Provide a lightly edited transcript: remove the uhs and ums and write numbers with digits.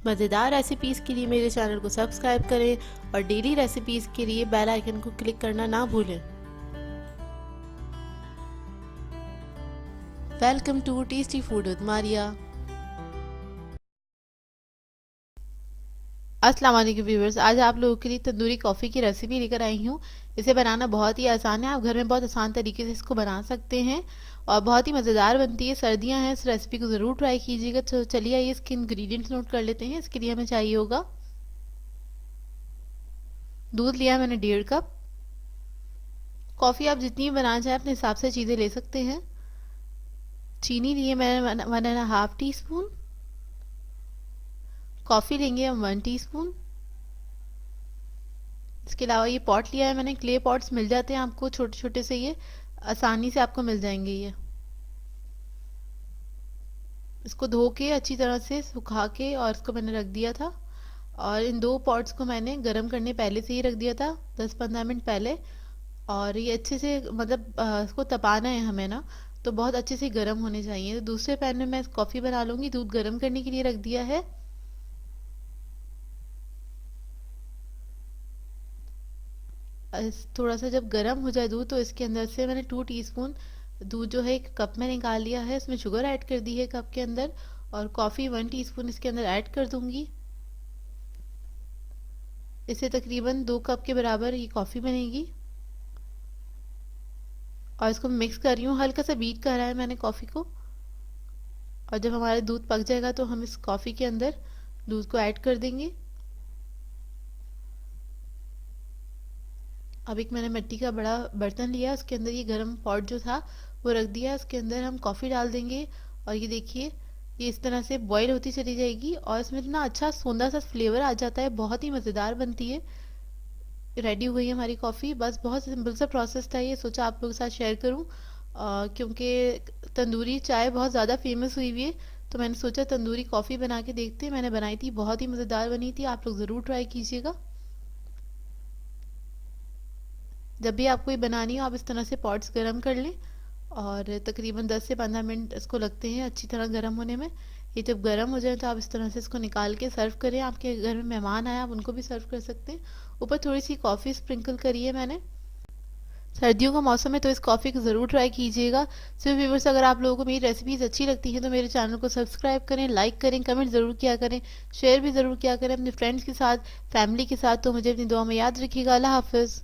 मज़ेदार रेसिपीज़ के लिए मेरे चैनल को सब्सक्राइब करें और डेली रेसिपीज़ के लिए बेल आइकन को क्लिक करना ना भूलें। Welcome to tasty food with Maria. अस्सलाम वालेकुम व्यूअर्स, आज आप लोगों के लिए तंदूरी कॉफ़ी की रेसिपी लेकर आई हूँ। इसे बनाना बहुत ही आसान है, आप घर में बहुत आसान तरीके से इसको बना सकते हैं और बहुत ही मज़ेदार बनती है। सर्दियाँ हैं, इस रेसिपी को ज़रूर ट्राई कीजिएगा। तो चलिए आइए इसके इंग्रेडिएंट्स नोट कर लेते हैं। इसके लिए हमें चाहिए होगा दूध लिया मैंने 1.5 कप। कॉफ़ी आप जितनी बनाना चाहें अपने हिसाब से चीज़ें ले सकते हैं। चीनी लिए मैंने 1.5 टीस्पून। कॉफ़ी लेंगे हम 1 टीस्पून। इसके अलावा ये पॉट लिया है मैंने, क्ले पॉट्स मिल जाते हैं आपको छोटे छोटे से, ये आसानी से आपको मिल जाएंगे। ये इसको धो के अच्छी तरह से सुखा के और इसको मैंने रख दिया था। और इन 2 पॉट्स को मैंने गर्म करने पहले से ही रख दिया था, 10-15 मिनट पहले। और ये अच्छे से मतलब इसको तपाना है हमें ना, तो बहुत अच्छे से गर्म होने चाहिए। तो दूसरे पैन में मैं कॉफ़ी बना लूँगी। दूध गर्म करने के लिए रख दिया है। थोड़ा सा जब गर्म हो जाए दूध, तो इसके अंदर से मैंने 2 टीस्पून दूध जो है 1 कप में निकाल लिया है। इसमें शुगर ऐड कर दी है कप के अंदर, और कॉफ़ी 1 टीस्पून इसके अंदर ऐड कर दूंगी। इससे तकरीबन 2 कप के बराबर ये कॉफ़ी बनेगी। और इसको मिक्स कर रही हूँ, हल्का सा बीट करा है मैंने कॉफ़ी को। और जब हमारा दूध पक जाएगा तो हम इस कॉफ़ी के अंदर दूध को ऐड कर देंगे। अब एक मैंने मिट्टी का बड़ा बर्तन लिया, उसके अंदर ये गर्म पॉट जो था वो रख दिया। उसके अंदर हम कॉफ़ी डाल देंगे और ये देखिए ये इस तरह से बॉईल होती चली जाएगी और इसमें इतना अच्छा सोंधा सा फ्लेवर आ जाता है, बहुत ही मज़ेदार बनती है। रेडी हो गई है हमारी कॉफ़ी। बस बहुत सिंपल सा प्रोसेस था, ये सोचा आप लोगों के साथ शेयर करूं क्योंकि तंदूरी चाय बहुत ज़्यादा फेमस हुई हुई है, तो मैंने सोचा तंदूरी कॉफ़ी बना के देखते हैं। मैंने बनाई थी, बहुत ही मज़ेदार बनी थी। आप लोग ज़रूर ट्राई कीजिएगा। जब भी आपको ये बनानी हो आप इस तरह से पॉट्स गर्म कर लें और तकरीबन 10 से 15 मिनट इसको लगते हैं अच्छी तरह गर्म होने में। ये जब गर्म हो जाए तो आप इस तरह से इसको निकाल के सर्व करें। आपके घर में मेहमान आए आप उनको भी सर्व कर सकते हैं। ऊपर थोड़ी सी कॉफ़ी स्प्रिंकल करी है मैंने। सर्दियों का मौसम है तो इस कॉफ़ी को ज़रूर ट्राई कीजिएगा। सो व्यूअर्स, अगर आप लोगों को मेरी रेसिपीज़ अच्छी लगती हैं तो मेरे चैनल को सब्सक्राइब करें, लाइक करें, कमेंट ज़रूर किया करें, शेयर भी ज़रूर किया करें अपने फ्रेंड्स के साथ, फैमिली के साथ। तो मुझे अपनी दुआ में याद रखिएगा। अल्लाह हाफिज़।